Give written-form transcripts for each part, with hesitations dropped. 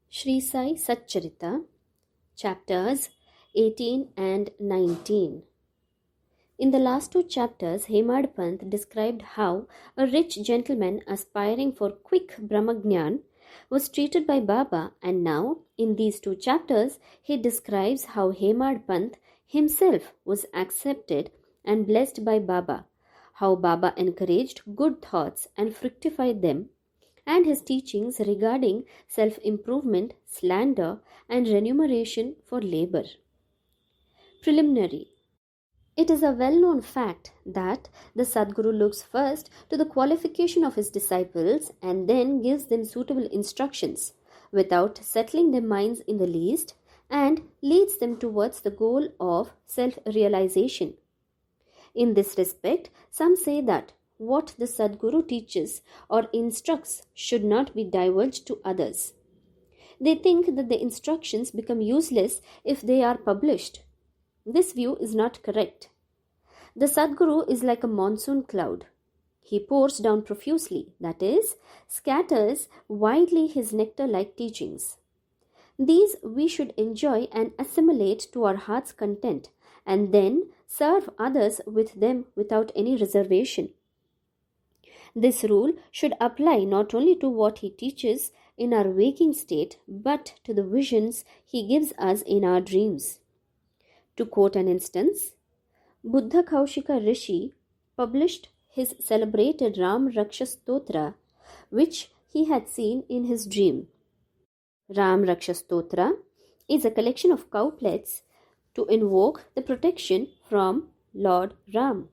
Sri Sai Satcharita, chapters 18 and 19. In the last two chapters, Hemadpant described how a rich gentleman aspiring for quick Brahmagyan was treated by Baba, and now, in these two chapters, he describes how Hemadpant himself was accepted and blessed by Baba, how Baba encouraged good thoughts and fructified them, and his teachings regarding self-improvement, slander, and remuneration for labor. Preliminary. It is a well-known fact that the Sadguru looks first to the qualification of his disciples and then gives them suitable instructions without settling their minds in the least, and leads them towards the goal of self-realization. In this respect, some say that what the Sadguru teaches or instructs should not be divulged to others. They think that the instructions become useless if they are published. This view is not correct. The Sadguru is like a monsoon cloud. He pours down profusely, that is, scatters widely his nectar-like teachings. These we should enjoy and assimilate to our heart's content, and then serve others with them without any reservation. This rule should apply not only to what he teaches in our waking state, but to the visions he gives us in our dreams. To quote an instance, Buddha Kaushika Rishi published his celebrated Ram Raksha Stotra, which he had seen in his dream. Ram Raksha Stotra is a collection of couplets to invoke the protection from Lord Ram.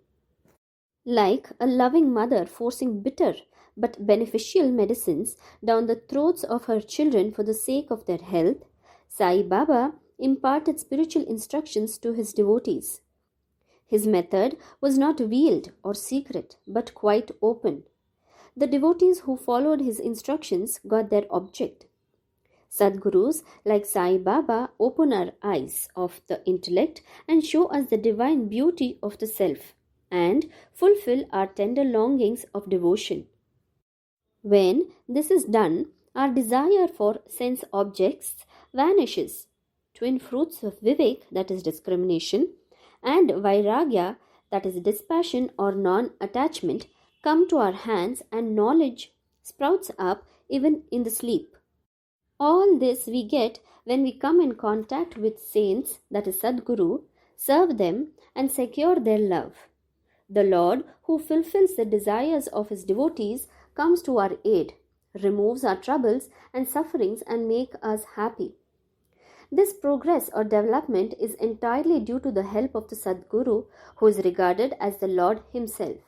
Like a loving mother forcing bitter but beneficial medicines down the throats of her children for the sake of their health, Sai Baba imparted spiritual instructions to his devotees. His method was not veiled or secret, but quite open. The devotees who followed his instructions got their object. Sadgurus like Sai Baba open our eyes of the intellect and show us the divine beauty of the self, and fulfill our tender longings of devotion. When this is done, our desire for sense objects vanishes. Twin fruits of Vivek, that is discrimination, and Vairagya, that is dispassion or non-attachment, come to our hands, and knowledge sprouts up even in the sleep. All this we get when we come in contact with saints, that is Sadguru, serve them and secure their love. The Lord, who fulfills the desires of his devotees, comes to our aid, removes our troubles and sufferings, and makes us happy. This progress or development is entirely due to the help of the Sadguru, who is regarded as the Lord himself.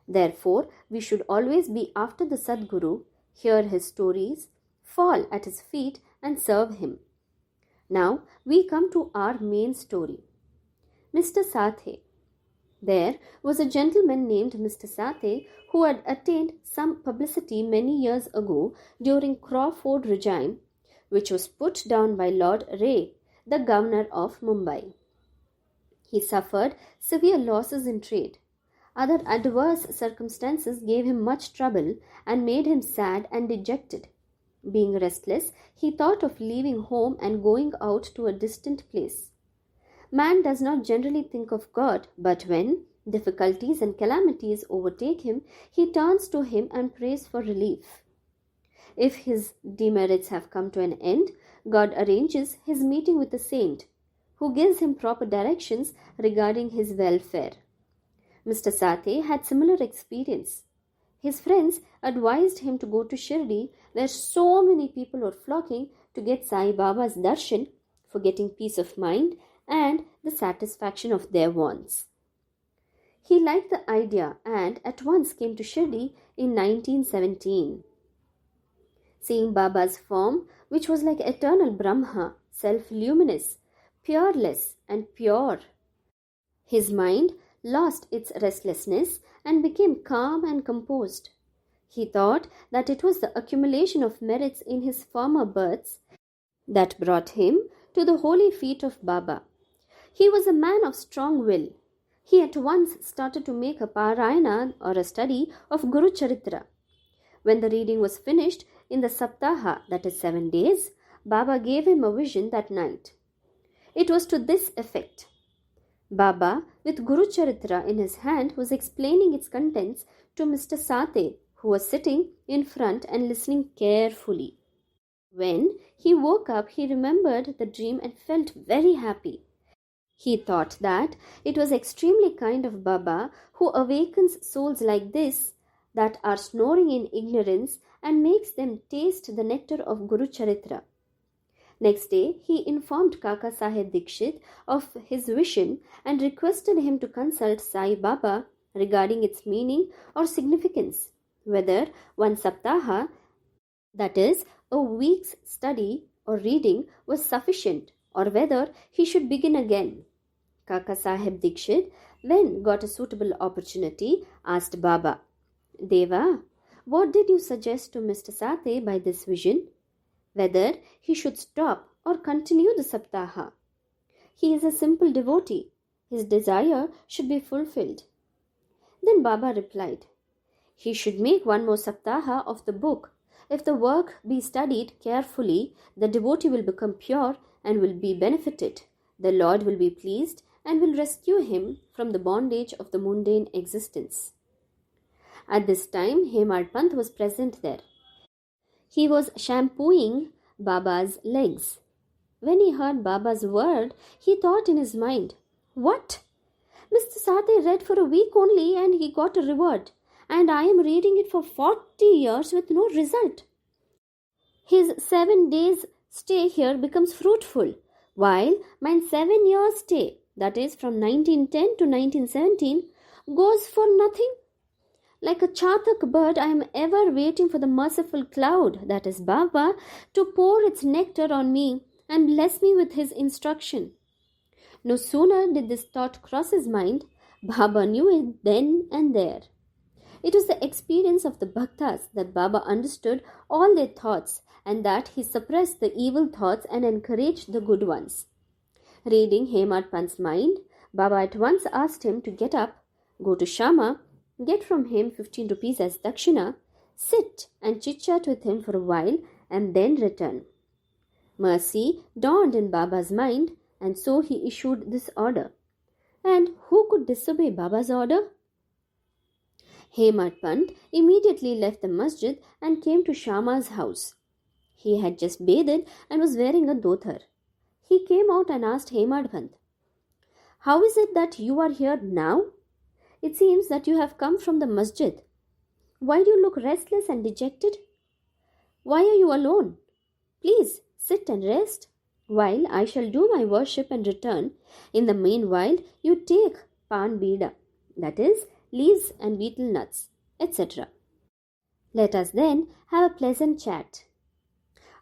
Therefore, we should always be after the Sadguru, hear his stories, fall at his feet, and serve him. Now, we come to our main story. Mr. Sathe. There was a gentleman named Mr. Sathe who had attained some publicity many years ago during Crawford regime, which was put down by Lord Ray, the governor of Mumbai. He suffered severe losses in trade. Other adverse circumstances gave him much trouble and made him sad and dejected. Being restless, he thought of leaving home and going out to a distant place. Man does not generally think of God, but when difficulties and calamities overtake him, he turns to him and prays for relief. If his demerits have come to an end, God arranges his meeting with a saint, who gives him proper directions regarding his welfare. Mr. Sathe had similar experience. His friends advised him to go to Shirdi, where so many people were flocking to get Sai Baba's darshan for getting peace of mind and the satisfaction of their wants. He liked the idea and at once came to Shirdi in 1917. Seeing Baba's form, which was like eternal Brahma, self-luminous, peerless and pure, his mind lost its restlessness and became calm and composed. He thought that it was the accumulation of merits in his former births that brought him to the holy feet of Baba. He was a man of strong will. He at once started to make a Parayana or a study of Guru Charitra. When the reading was finished in the Saptaha, that is 7 days, Baba gave him a vision that night. It was to this effect. Baba, with Guru Charitra in his hand, was explaining its contents to Mr. Sathe, who was sitting in front and listening carefully. When he woke up, he remembered the dream and felt very happy. He thought that it was extremely kind of Baba, who awakens souls like this that are snoring in ignorance and makes them taste the nectar of Guru Charitra. Next day, he informed Kaka Saheb Dikshit of his vision and requested him to consult Sai Baba regarding its meaning or significance, whether one saptaha, that is, a week's study or reading, was sufficient, or whether he should begin again. Kaka Saheb Dikshit then got a suitable opportunity, asked Baba, Deva, what did you suggest to Mr. Sathe by this vision? Whether he should stop or continue the saptaha. He is a simple devotee. His desire should be fulfilled. Then Baba replied, he should make one more saptaha of the book. If the work be studied carefully, the devotee will become pure and will be benefited. The Lord will be pleased and will rescue him from the bondage of the mundane existence. At this time, Hemadpant was present there. He was shampooing Baba's legs. When he heard Baba's word, he thought in his mind, what? Mr. Sathe read for a week only and he got a reward, and I am reading it for 40 years with no result. His 7 days stay here becomes fruitful, while my 7 years stay, that is from 1910 to 1917, goes for nothing. Like a chatak bird, I am ever waiting for the merciful cloud, that is Baba, to pour its nectar on me and bless me with his instruction. No sooner did this thought cross his mind, Baba knew it then and there. It was the experience of the Bhaktas that Baba understood all their thoughts and that he suppressed the evil thoughts and encouraged the good ones. Reading Hemadpant's mind, Baba at once asked him to get up, go to Shama, get from him 15 rupees as dakshina, sit and chit-chat with him for a while and then return. Mercy dawned in Baba's mind, and so he issued this order. And who could disobey Baba's order? Hemadpant immediately left the masjid and came to Shama's house. He had just bathed and was wearing a dhotar. He came out and asked Hemadpant, how is it that you are here now? It seems that you have come from the masjid. Why do you look restless and dejected? Why are you alone? Please sit and rest, while I shall do my worship and return. In the meanwhile, you take pan bida, that is, leaves and betel nuts, etc. Let us then have a pleasant chat.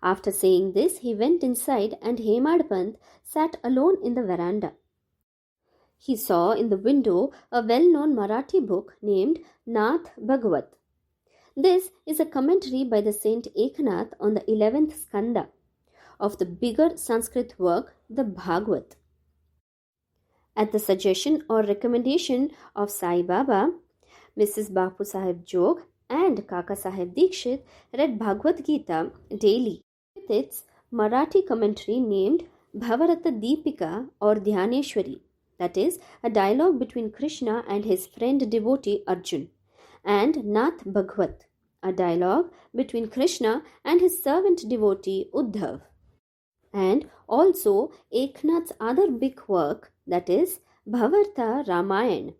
After saying this, he went inside and Hemadpant sat alone in the veranda. He saw in the window a well-known Marathi book named Nath Bhagavat. This is a commentary by the Saint Eknath on the 11th skanda of the bigger Sanskrit work, the Bhagavat. At the suggestion or recommendation of Sai Baba, Mrs. Bapu Sahib Jog and Kaka Sahib Dikshit read Bhagavad Gita daily with its Marathi commentary named Bhavarata Deepika or Dhyaneshwari, that is, a dialogue between Krishna and his friend devotee Arjun, and Nath Bhagavat, a dialogue between Krishna and his servant devotee Uddhav, and also Eknath's other big work, that is, Bhavarta Ramayana.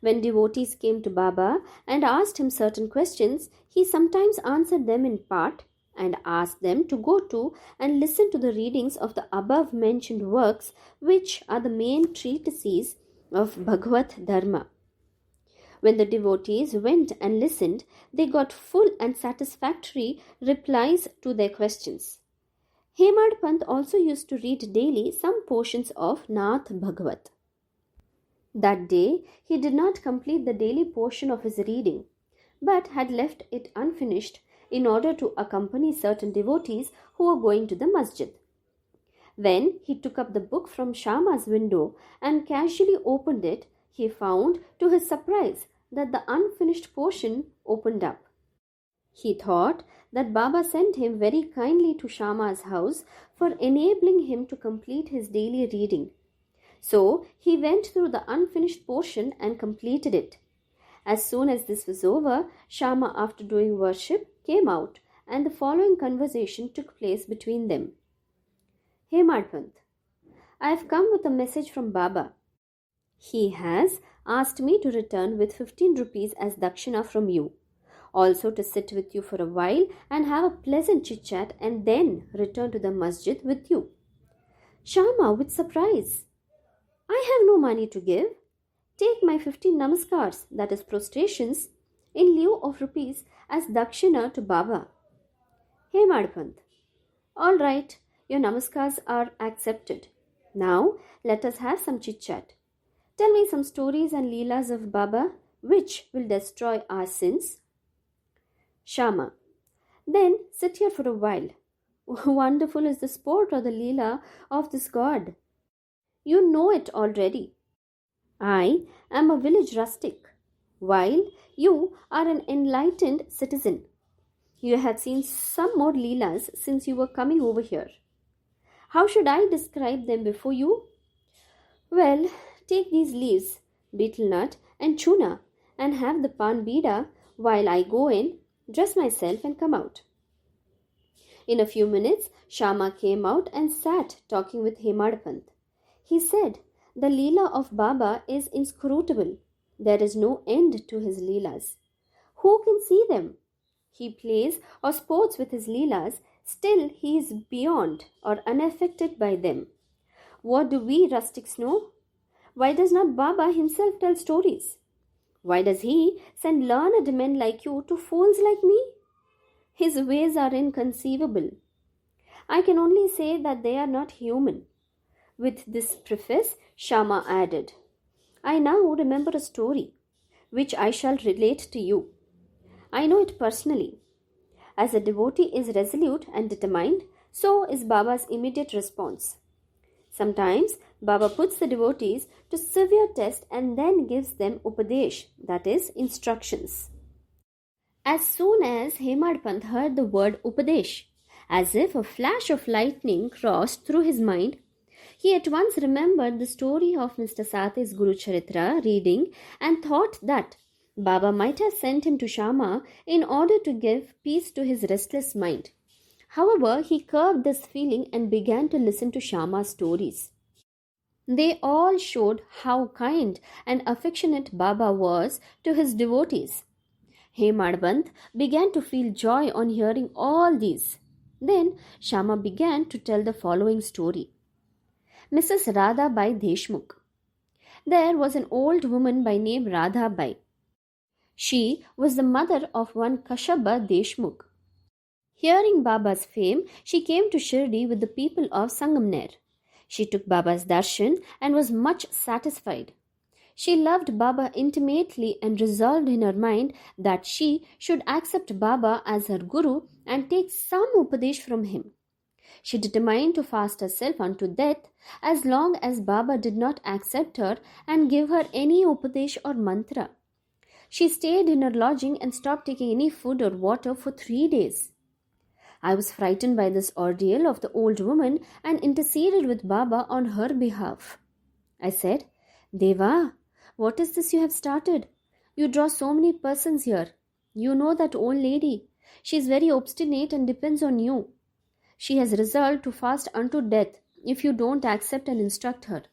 When devotees came to Baba and asked him certain questions, he sometimes answered them in part and asked them to go to and listen to the readings of the above mentioned works, which are the main treatises of Bhagavat Dharma. When the devotees went and listened, they got full and satisfactory replies to their questions. Hemadpant also used to read daily some portions of Nath Bhagavat. That day, he did not complete the daily portion of his reading, but had left it unfinished in order to accompany certain devotees who were going to the masjid. When he took up the book from Shama's window and casually opened it, he found, to his surprise, that the unfinished portion opened up. He thought that Baba sent him very kindly to Shama's house for enabling him to complete his daily reading. So he went through the unfinished portion and completed it. As soon as this was over, Shama, after doing worship, came out, and the following conversation took place between them. Hemadpant, I have come with a message from Baba. He has asked me to return with 15 rupees as dakshina from you. Also to sit with you for a while and have a pleasant chit-chat and then return to the masjid with you. Shama, with surprise, I have no money to give. Take my 15 namaskars, that is prostrations, in lieu of rupees as dakshina to Baba. Hemadpant, all right, your namaskars are accepted. Now let us have some chit-chat. Tell me some stories and leelas of Baba which will destroy our sins. Shama, then sit here for a while. Wonderful is the sport or the leela of this god. You know it already. I am a village rustic, while you are an enlightened citizen. You have seen some more leelas since you were coming over here. How should I describe them before you? Well, take these leaves, betel nut and chuna, and have the pan bida while I go in, dress myself and come out. In a few minutes, Shama came out and sat talking with Hemadpant. He said, the leela of Baba is inscrutable. There is no end to his leelas. Who can see them? He plays or sports with his leelas, still he is beyond or unaffected by them. What do we rustics know? Why does not Baba himself tell stories? Why does he send learned men like you to fools like me? His ways are inconceivable. I can only say that they are not human. With this preface, Shama added, I now remember a story, which I shall relate to you. I know it personally. As a devotee is resolute and determined, so is Baba's immediate response. Sometimes Baba puts the devotees to severe test and then gives them Upadesh, that is, instructions. As soon as Hemadpant heard the word Upadesh, as if a flash of lightning crossed through his mind, he at once remembered the story of Mr. Sathe's Guru Charitra reading and thought that Baba might have sent him to Shama in order to give peace to his restless mind. However, he curbed this feeling and began to listen to Shama's stories. They all showed how kind and affectionate Baba was to his devotees. Hemadpant began to feel joy on hearing all these. Then Shama began to tell the following story. Mrs. Radha Bai Deshmukh. There was an old woman by name Radha Bai. She was the mother of one Kashaba Deshmukh. Hearing Baba's fame, she came to Shirdi with the people of Sangamner. She took Baba's darshan and was much satisfied. She loved Baba intimately and resolved in her mind that she should accept Baba as her guru and take some Upadesh from him. She determined to fast herself unto death as long as Baba did not accept her and give her any Upadesh or mantra. She stayed in her lodging and stopped taking any food or water for 3 days. I was frightened by this ordeal of the old woman and interceded with Baba on her behalf. I said, Deva, what is this you have started? You draw so many persons here. You know that old lady. She is very obstinate and depends on you. She has resolved to fast unto death if you don't accept and instruct her.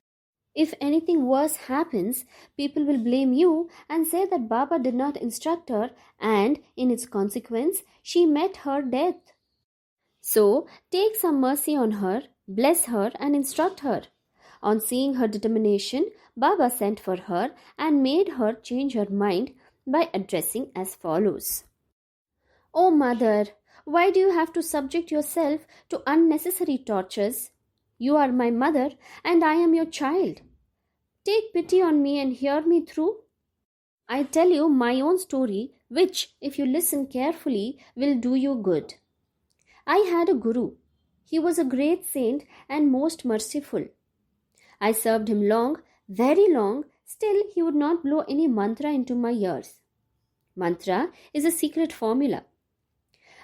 If anything worse happens, people will blame you and say that Baba did not instruct her and, in its consequence, she met her death. So, take some mercy on her, bless her and instruct her. On seeing her determination, Baba sent for her and made her change her mind by addressing as follows. O mother, why do you have to subject yourself to unnecessary tortures? You are my mother and I am your child. Take pity on me and hear me through. I tell you my own story, which, if you listen carefully, will do you good. I had a guru. He was a great saint and most merciful. I served him long, very long, still he would not blow any mantra into my ears. Mantra is a secret formula.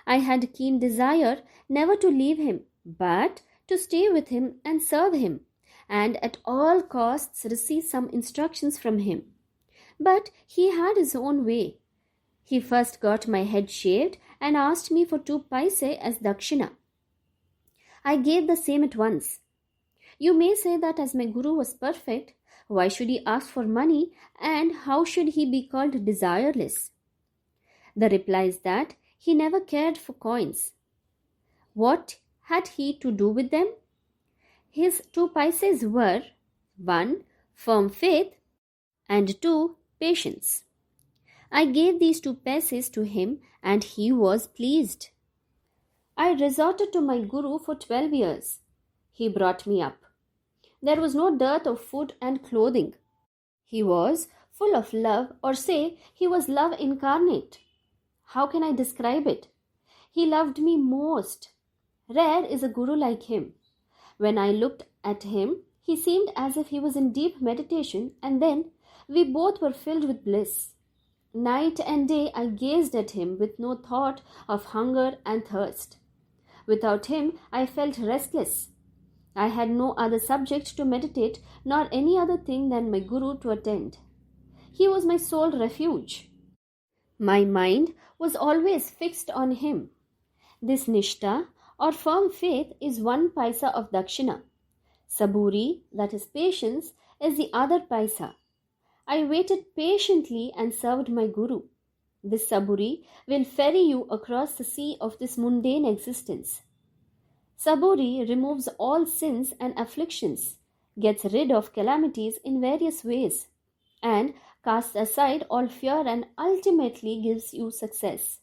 I had keen desire never to leave him, but to stay with him and serve him, and at all costs receive some instructions from him. But he had his own way. He first got my head shaved and asked me for 2 paise as dakshina. I gave the same at once. You may say that as my guru was perfect, why should he ask for money, and how should he be called desireless? The reply is that he never cared for coins. What had he to do with them? His 2 paises were 1. Firm faith, and 2. Patience. I gave these 2 paises to him and he was pleased. I resorted to my guru for 12 years. He brought me up. There was no dearth of food and clothing. He was full of love, or say, he was love incarnate. How can I describe it? He loved me most. Rare is a guru like him. When I looked at him, he seemed as if he was in deep meditation, and then we both were filled with bliss. Night and day I gazed at him with no thought of hunger and thirst. Without him I felt restless. I had no other subject to meditate, nor any other thing than my guru to attend. He was my sole refuge. My mind was always fixed on him. This nishta, or firm faith, is 1 paisa of dakshina. Saburi, that is patience, is the other paisa. I waited patiently and served my guru. This saburi will ferry you across the sea of this mundane existence. Saburi removes all sins and afflictions, gets rid of calamities in various ways, and casts aside all fear and ultimately gives you success.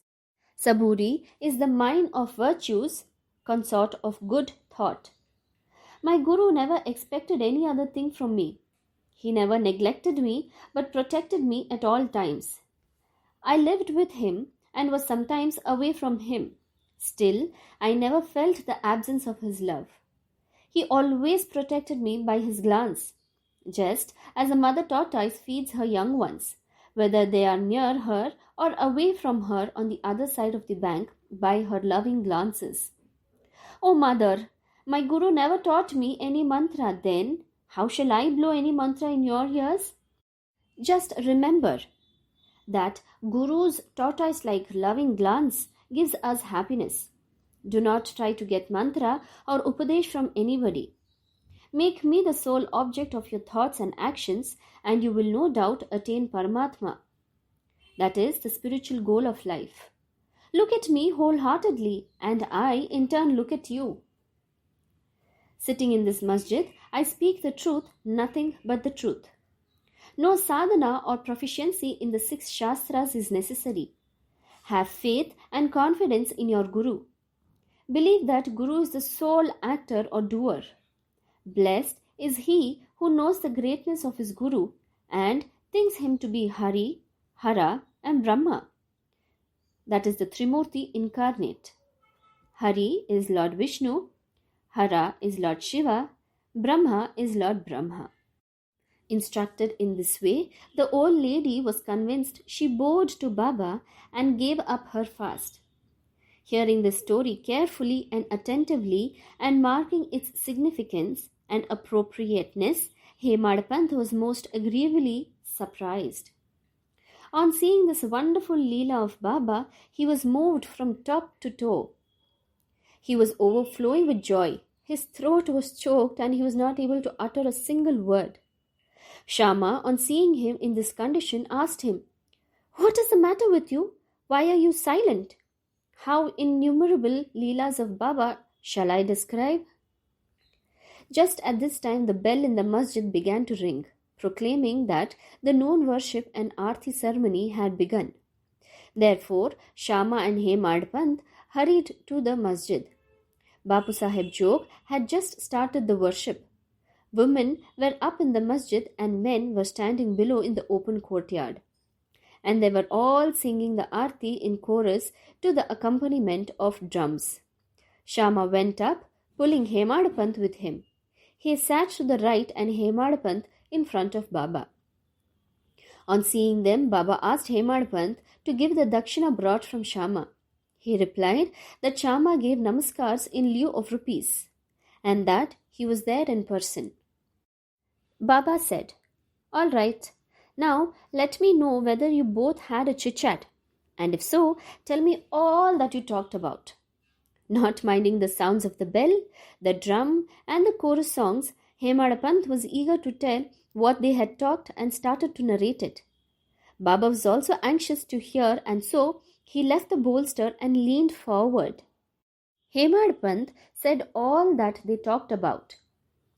Saburi is the mine of virtues, consort of good thought. My guru never expected any other thing from me. He never neglected me, but protected me at all times. I lived with him and was sometimes away from him. Still, I never felt the absence of his love. He always protected me by his glance, just as a mother tortoise feeds her young ones, whether they are near her or away from her on the other side of the bank, by her loving glances. O mother, my guru never taught me any mantra, then how shall I blow any mantra in your ears? Just remember that Guru's tortoise-like loving glance gives us happiness. Do not try to get mantra or Upadesh from anybody. Make me the sole object of your thoughts and actions, and you will no doubt attain Paramatma. That is the spiritual goal of life. Look at me wholeheartedly, and I, in turn, look at you. Sitting in this masjid, I speak the truth, nothing but the truth. No sadhana or proficiency in the 6 shastras is necessary. Have faith and confidence in your guru. Believe that guru is the sole actor or doer. Blessed is he who knows the greatness of his guru and thinks him to be Hari, Hara and Brahma. That is the Trimurti incarnate. Hari is Lord Vishnu, Hara is Lord Shiva, Brahma is Lord Brahma. Instructed in this way, the old lady was convinced. She bowed to Baba and gave up her fast. Hearing the story carefully and attentively and marking its significance and appropriateness, Hemadpant was most agreeably surprised. On seeing this wonderful Leela of Baba, he was moved from top to toe. He was overflowing with joy. His throat was choked and he was not able to utter a single word. Shama, on seeing him in this condition, asked him, "What is the matter with you? Why are you silent? How innumerable Leelas of Baba shall I describe?" Just at this time, the bell in the masjid began to ring, proclaiming that the noon worship and arti ceremony had begun. Therefore, Shama and Hemadpant hurried to the masjid. Bapu Sahib Jog had just started the worship. Women were up in the masjid and men were standing below in the open courtyard. And they were all singing the arti in chorus to the accompaniment of drums. Shama went up, pulling Hemadpant with him. He sat to the right and Hemadpant in front of Baba. On seeing them, Baba asked Hemadpant to give the dakshina brought from Shama. He replied that Chama gave namaskars in lieu of rupees and that he was there in person. Baba said, "All right, now let me know whether you both had a chit-chat, and if so, tell me all that you talked about." Not minding the sounds of the bell, the drum, and the chorus songs, Hemadpant was eager to tell what they had talked and started to narrate it. Baba was also anxious to hear, and so he left the bolster and leaned forward. Hemadpant said all that they talked about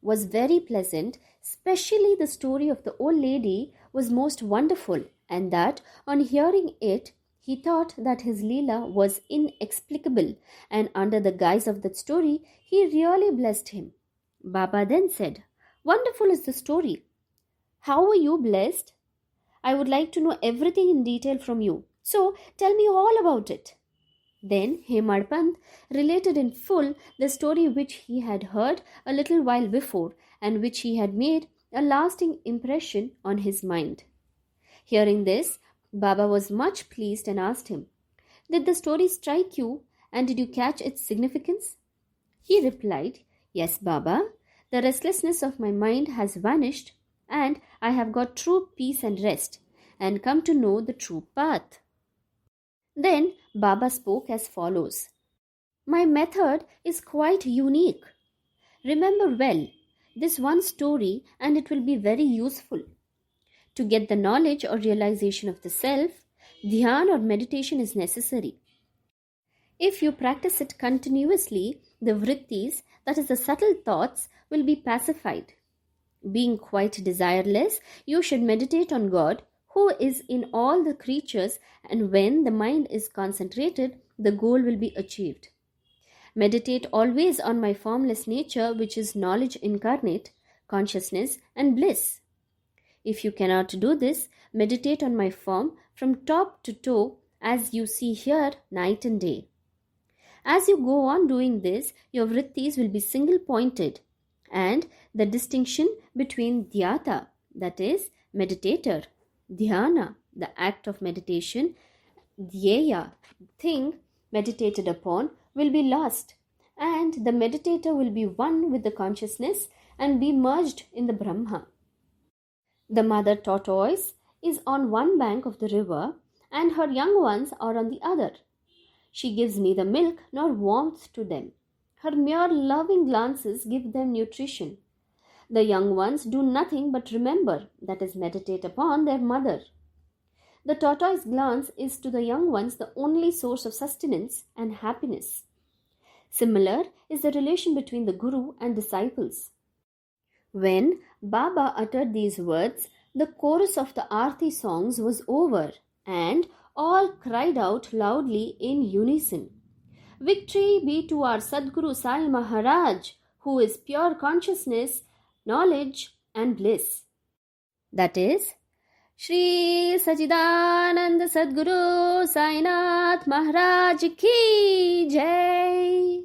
was very pleasant, especially the story of the old lady was most wonderful, and that on hearing it, he thought that his Leela was inexplicable, and under the guise of that story, he really blessed him. Baba then said, "Wonderful is the story. How were you blessed? I would like to know everything in detail from you. So tell me all about it." Then Hemadpant related in full the story which he had heard a little while before and which he had made a lasting impression on his mind. Hearing this, Baba was much pleased and asked him, "Did the story strike you and did you catch its significance?" He replied, "Yes, Baba. The restlessness of my mind has vanished and I have got true peace and rest and come to know the true path." Then Baba spoke as follows, "My method is quite unique. Remember well this one story and it will be very useful. To get the knowledge or realization of the self, dhyan or meditation is necessary. If you practice it continuously, the vrittis, that is the subtle thoughts, will be pacified. Being quite desireless, you should meditate on God who is in all the creatures, and when the mind is concentrated, the goal will be achieved. Meditate always on my formless nature, which is knowledge incarnate, consciousness, and bliss. If you cannot do this, meditate on my form from top to toe as you see here night and day. As you go on doing this, your vrittis will be single-pointed, and the distinction between dhyata, that is, meditator, dhyana, the act of meditation, dhyeya, thing meditated upon, will be lost, and the meditator will be one with the consciousness and be merged in the Brahma. The mother tortoise is on one bank of the river, and her young ones are on the other. She gives neither milk nor warmth to them. Her mere loving glances give them nutrition. The young ones do nothing but remember, that is, meditate upon their mother. The tortoise glance is to the young ones the only source of sustenance and happiness. Similar is the relation between the Guru and disciples. When Baba uttered these words, the chorus of the Aarti songs was over, and all cried out loudly in unison, "Victory be to our Sadguru Sai Maharaj, who is pure consciousness, knowledge and bliss." That is, Shri Sachidananda Sadguru Sainath Maharaj Ki Jai.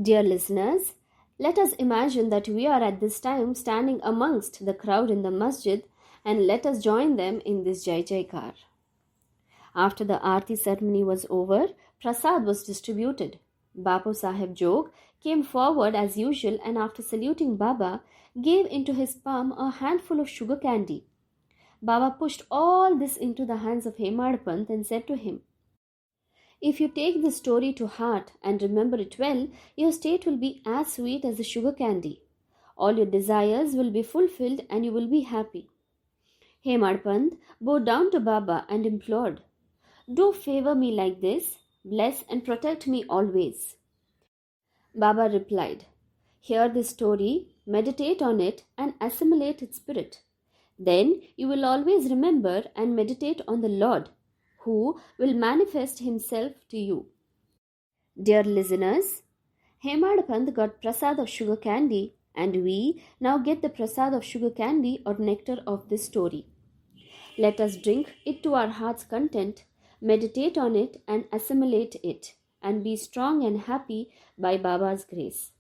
Dear listeners, let us imagine that we are at this time standing amongst the crowd in the masjid, and let us join them in this Jai Jaikar. After the Aarti ceremony was over, prasad was distributed. Bapu Sahib Jog came forward as usual and after saluting Baba, gave into his palm a handful of sugar candy. Baba pushed all this into the hands of Hemadpant and said to him, "If you take this story to heart and remember it well, your state will be as sweet as the sugar candy. All your desires will be fulfilled and you will be happy." Hemadpant bowed down to Baba and implored, "Do favor me like this, bless and protect me always." Baba replied, "Hear this story, meditate on it and assimilate its spirit. Then you will always remember and meditate on the Lord, who will manifest himself to you." Dear listeners, Hemadpant got prasad of sugar candy, and we now get the prasad of sugar candy or nectar of this story. Let us drink it to our heart's content, meditate on it and assimilate it, and be strong and happy by Baba's grace.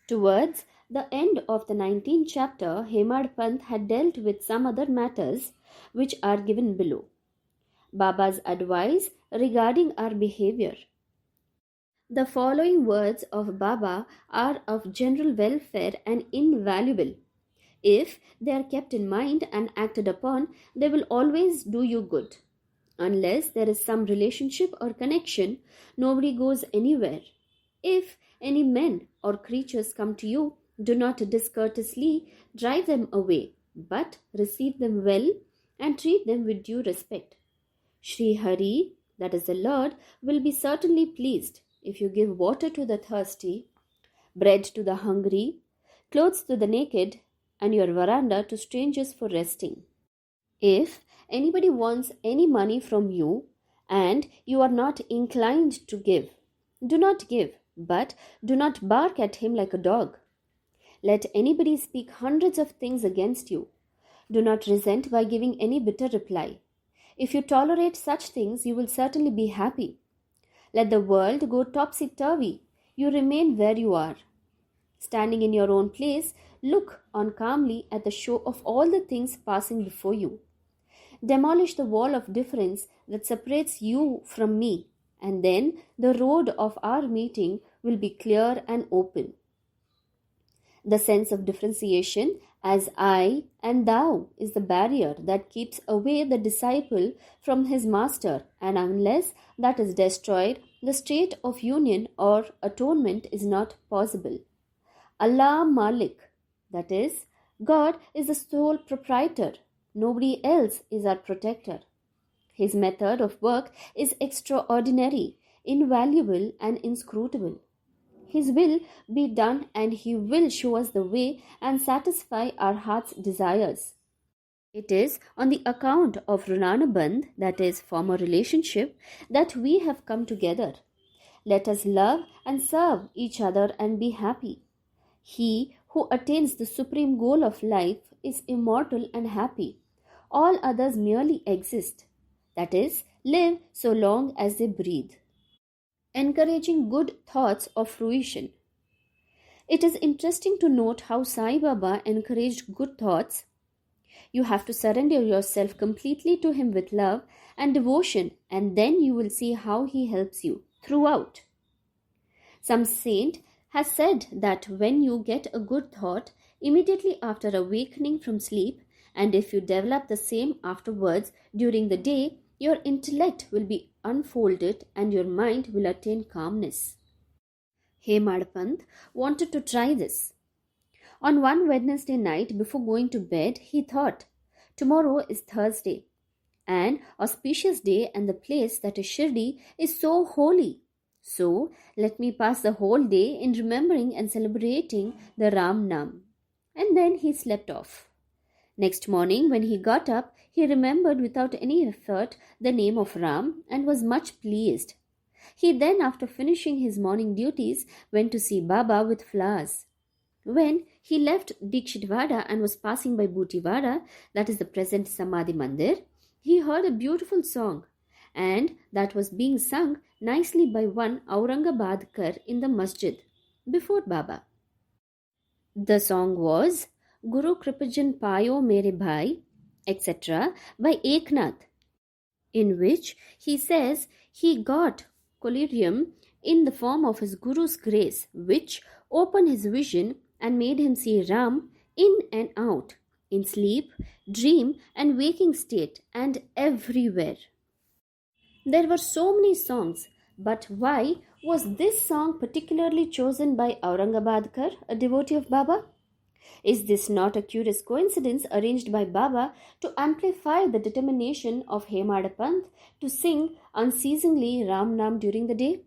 Towards the end of the 19th chapter, Hemadpant had dealt with some other matters which are given below. Baba's advice regarding our behavior. The following words of Baba are of general welfare and invaluable. If they are kept in mind and acted upon, they will always do you good. Unless there is some relationship or connection, nobody goes anywhere. If any men or creatures come to you, do not discourteously drive them away, but receive them well and treat them with due respect. Sri Hari, that is the Lord, will be certainly pleased if you give water to the thirsty, bread to the hungry, clothes to the naked, and your veranda to strangers for resting. If anybody wants any money from you and you are not inclined to give, do not give, but do not bark at him like a dog. Let anybody speak hundreds of things against you. Do not resent by giving any bitter reply. If you tolerate such things, you will certainly be happy. Let the world go topsy-turvy. You remain where you are. Standing in your own place, look on calmly at the show of all the things passing before you. Demolish the wall of difference that separates you from me, and then the road of our meeting will be clear and open. The sense of differentiation as I and thou is the barrier that keeps away the disciple from his master, and unless that is destroyed, the state of union or atonement is not possible. Allah Malik, that is, God is the sole proprietor. Nobody else is our protector. His method of work is extraordinary, invaluable, and inscrutable. His will be done, and He will show us the way and satisfy our heart's desires. It is on the account of Runanabandh, that is, former relationship, that we have come together. Let us love and serve each other and be happy. He who attains the supreme goal of life is immortal and happy. All others merely exist, that is, live so long as they breathe. Encouraging good thoughts of fruition. It is interesting to note how Sai Baba encouraged good thoughts. You have to surrender yourself completely to him with love and devotion, and then you will see how he helps you throughout. Some saint has said that when you get a good thought immediately after awakening from sleep, and if you develop the same afterwards during the day, your intellect will be unfolded and your mind will attain calmness. Hemadpant wanted to try this. On one Wednesday night before going to bed, he thought, tomorrow is Thursday, an auspicious day, and the place, that is Shirdi, is so holy. So let me pass the whole day in remembering and celebrating the Ram Nam. And then he slept off. Next morning, when he got up, he remembered without any effort the name of Ram and was much pleased. He then, after finishing his morning duties, went to see Baba with flowers. When he left Dikshitwada and was passing by Bhutiwada, that is the present Samadhi Mandir, he heard a beautiful song, and that was being sung nicely by one Aurangabadkar in the masjid before Baba. The song was Guru Kripajan Payo Mere Bhai, etc. by Eknath, in which he says he got collyrium in the form of his Guru's grace, which opened his vision and made him see Ram in and out, in sleep, dream, and waking state, and everywhere. There were so many songs, but why was this song particularly chosen by Aurangabadkar, a devotee of Baba? Is this not a curious coincidence arranged by Baba to amplify the determination of Hemadpant to sing unceasingly Ram Nam during the day?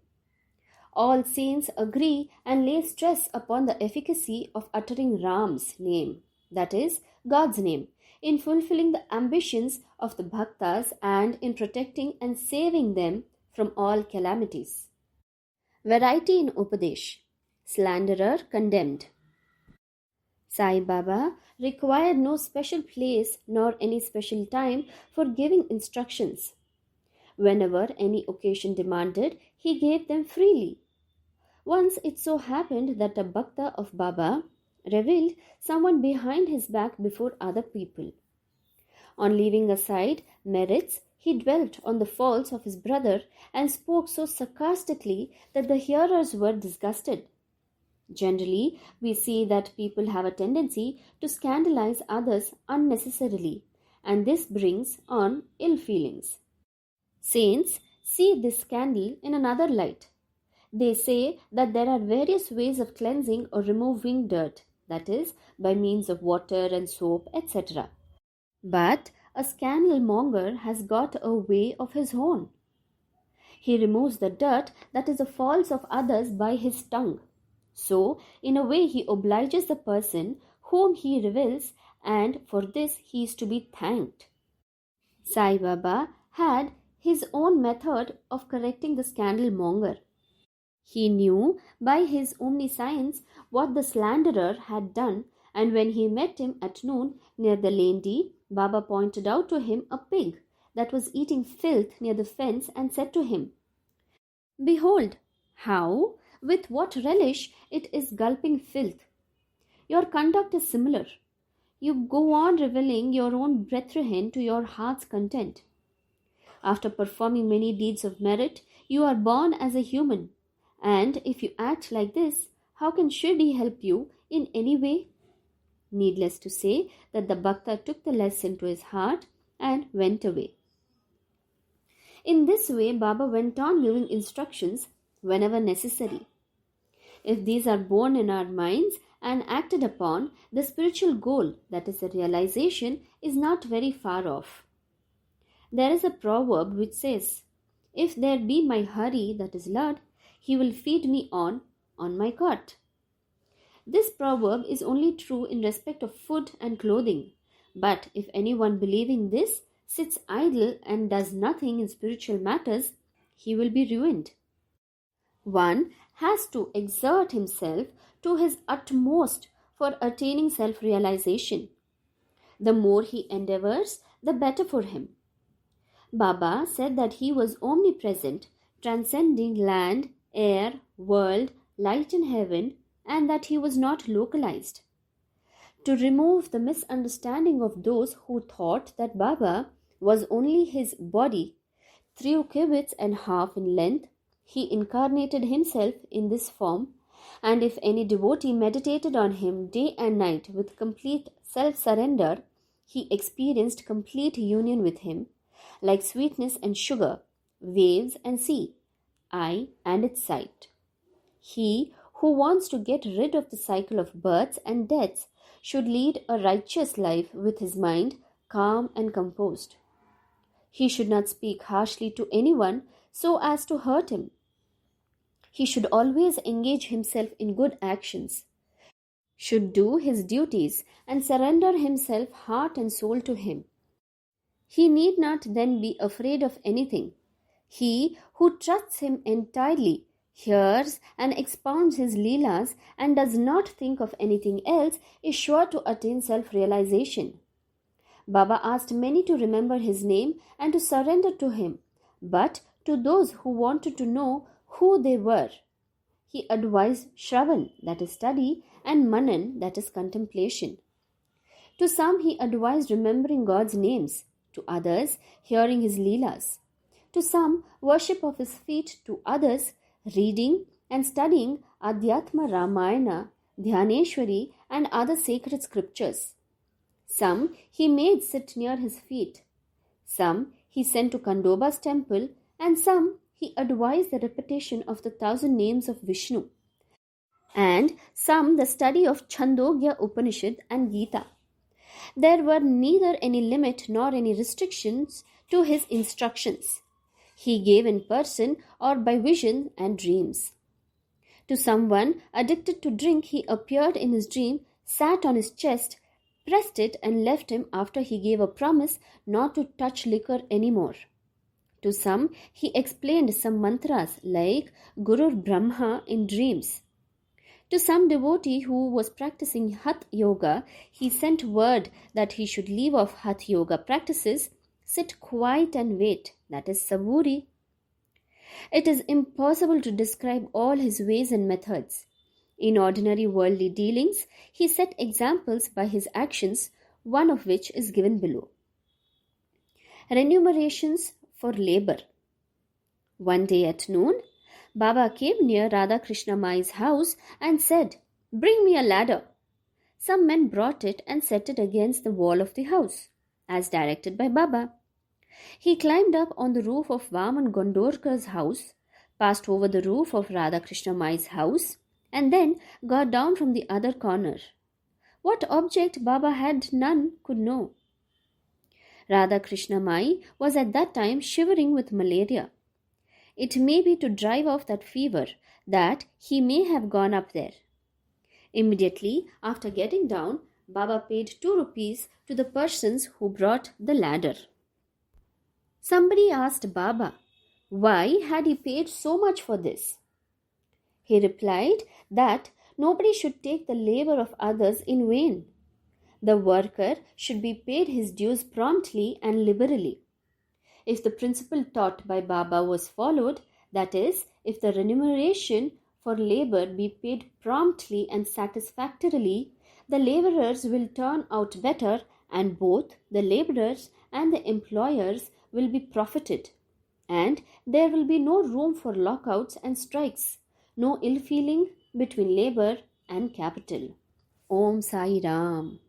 All saints agree and lay stress upon the efficacy of uttering Ram's name, that is, God's name, in fulfilling the ambitions of the bhaktas and in protecting and saving them from all calamities. Variety in Upadesh. Slanderer condemned. Sai Baba required no special place nor any special time for giving instructions. Whenever any occasion demanded, he gave them freely. Once it so happened that a bhakta of Baba revealed someone behind his back before other people. On leaving aside merits, he dwelt on the faults of his brother and spoke so sarcastically that the hearers were disgusted. Generally, we see that people have a tendency to scandalize others unnecessarily, and this brings on ill feelings. Saints see this scandal in another light. They say that there are various ways of cleansing or removing dirt, that is, by means of water and soap, etc. But a scandal monger has got a way of his own. He removes the dirt that is the faults of others by his tongue. So, in a way, he obliges the person whom he reveals, and for this he is to be thanked. Sai Baba had his own method of correcting the scandal monger. He knew by his omniscience what the slanderer had done, and when he met him at noon near the Lendi, Baba pointed out to him a pig that was eating filth near the fence and said to him, "Behold, how, with what relish it is gulping filth. Your conduct is similar. You go on reveling your own brethren to your heart's content. After performing many deeds of merit, you are born as a human. And if you act like this, how can Shirdi help you in any way?" Needless to say that the Bhakta took the lesson to his heart and went away. In this way, Baba went on giving instructions whenever necessary. If these are born in our minds and acted upon, the spiritual goal, that is the realization, is not very far off. There is a proverb which says, "If there be my Hari, that is Lord, he will feed me on my cot." This proverb is only true in respect of food and clothing. But if anyone believing this sits idle and does nothing in spiritual matters, he will be ruined. One has to exert himself to his utmost for attaining self-realization. The more he endeavors, the better for him. Baba said that he was omnipresent, transcending land, air, world, light in heaven, and that he was not localized. To remove the misunderstanding of those who thought that Baba was only his body, 3 cubits and half in length, he incarnated himself in this form, and if any devotee meditated on him day and night with complete self-surrender, he experienced complete union with him, like sweetness and sugar, waves and sea, eye and its sight. He who wants to get rid of the cycle of births and deaths should lead a righteous life with his mind calm and composed. He should not speak harshly to anyone so as to hurt him. He should always engage himself in good actions, should do his duties and surrender himself heart and soul to him. He need not then be afraid of anything. He who trusts him entirely, hears and expounds his leelas and does not think of anything else is sure to attain self-realization. Baba asked many to remember his name and to surrender to him, but to those who wanted to know who they were, he advised Shravan, that is study, and Manan, that is contemplation. To some he advised remembering God's names, to others hearing his leelas, to some worship of his feet, to others reading and studying Adhyatma Ramayana, Dhyaneshwari and other sacred scriptures. Some he made sit near his feet, some he sent to Kandoba's temple, and some he advised the repetition of the 1,000 names of Vishnu, and some the study of Chandogya Upanishad and Gita. There were neither any limit nor any restrictions to his instructions. He gave in person or by vision and dreams. To someone addicted to drink, he appeared in his dream, sat on his chest, pressed it and left him after he gave a promise not to touch liquor anymore. To some, he explained some mantras like Gurur Brahma in dreams. To some devotee who was practicing Hatha Yoga, he sent word that he should leave off Hatha Yoga practices, sit quiet and wait, that is Saburi. It is impossible to describe all his ways and methods. In ordinary worldly dealings, he set examples by his actions, one of which is given below. Remunerations for labor. One day at noon, Baba came near Radha Krishna Mai's house and said, "Bring me a ladder." Some men brought it and set it against the wall of the house, as directed by Baba. He climbed up on the roof of Vaman Gondorkar's house, passed over the roof of Radha Krishna Mai's house, and then got down from the other corner. What object Baba had, none could know. Radha Krishna Mai was at that time shivering with malaria. It may be to drive off that fever that he may have gone up there. Immediately after getting down, Baba paid 2 rupees to the persons who brought the ladder. Somebody asked Baba, why had he paid so much for this? He replied that nobody should take the labor of others in vain. The worker should be paid his dues promptly and liberally. If the principle taught by Baba was followed, that is, if the remuneration for labor be paid promptly and satisfactorily, the laborers will turn out better and both the laborers and the employers will be profited. And there will be no room for lockouts and strikes, no ill feeling between labor and capital. Om Sai Ram.